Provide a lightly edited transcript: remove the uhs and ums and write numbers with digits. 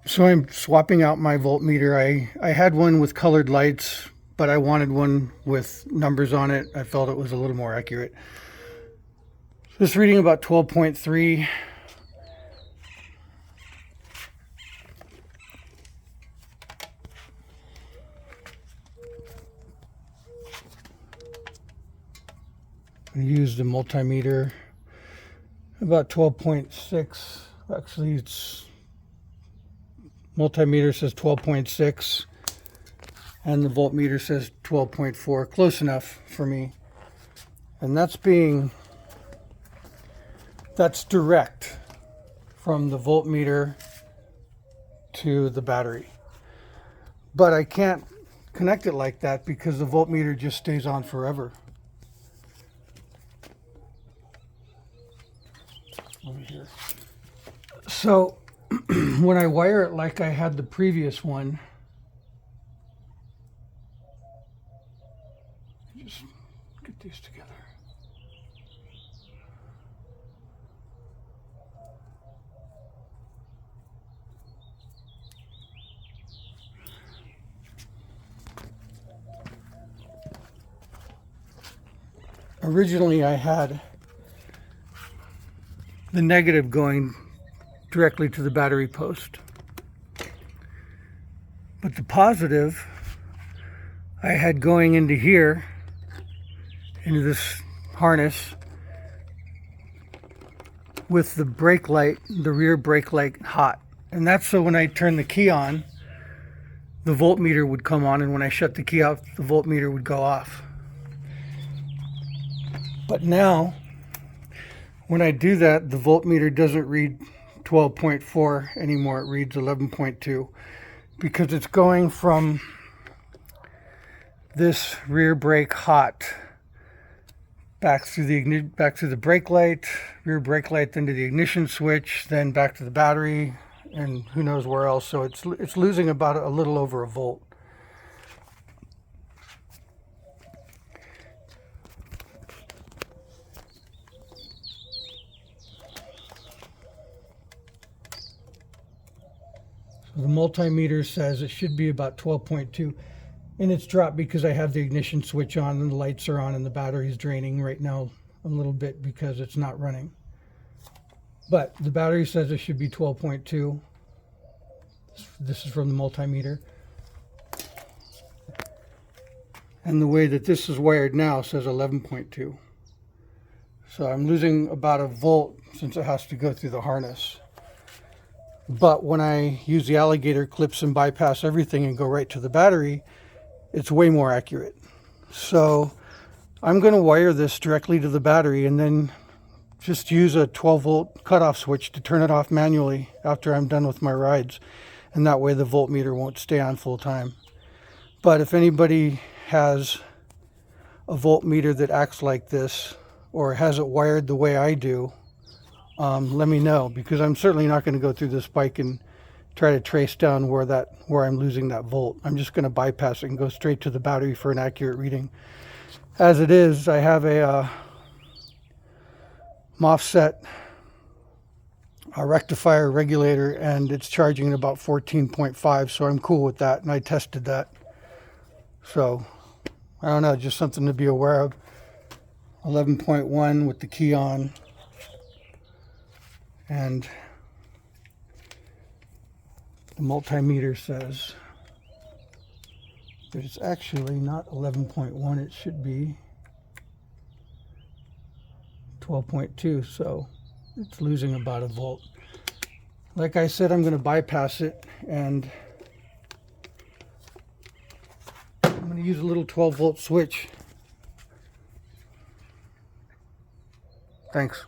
So I'm swapping out my voltmeter. I had one with colored lights, but I wanted one with numbers on it. I felt it was a little more accurate. So it's reading about 12.3. I used a multimeter, about 12.6. Actually, it's multimeter says 12.6 and the voltmeter says 12.4. Close enough for me. And that's direct from the voltmeter to the battery. But I can't connect it like that because the voltmeter just stays on forever. Over here. So when I wire it like I had the previous one, just get these together. Originally I had the negative going directly to the battery post, but the positive I had going into here, into this harness with the brake light, the rear brake light hot. And that's so when I turn the key on, the voltmeter would come on, and when I shut the key off, the voltmeter would go off. But now, when I do that, the voltmeter doesn't read 12.4 anymore, it reads 11.2, because it's going from this rear brake hot back through the brake light, rear brake light, then to the ignition switch, then back to the battery, and who knows where else. So it's losing about a little over a volt. So the multimeter says it should be about 12.2, and it's dropped because I have the ignition switch on and the lights are on and the battery's draining right now a little bit because it's not running. But the battery says it should be 12.2. This is from the multimeter. And the way that this is wired now says 11.2. So I'm losing about a volt since it has to go through the harness. But when I use the alligator clips and bypass everything and go right to the battery, it's way more accurate. So I'm going to wire this directly to the battery and then just use a 12 volt cutoff switch to turn it off manually after I'm done with my rides. And that way the voltmeter won't stay on full time. But if anybody has a voltmeter that acts like this or has it wired the way I do, let me know, because I'm certainly not going to go through this bike and try to trace down where I'm losing that volt. I'm just going to bypass it and go straight to the battery for an accurate reading. As it is, I have a MOSFET, a rectifier regulator, and it's charging at about 14.5, so I'm cool with that, and I tested that. So I don't know, just something to be aware of. 11.1 with the key on. And the multimeter says that it's actually not 11.1, it should be 12.2, so it's losing about a volt. Like I said, I'm going to bypass it, and I'm going to use a little 12 volt switch. Thanks.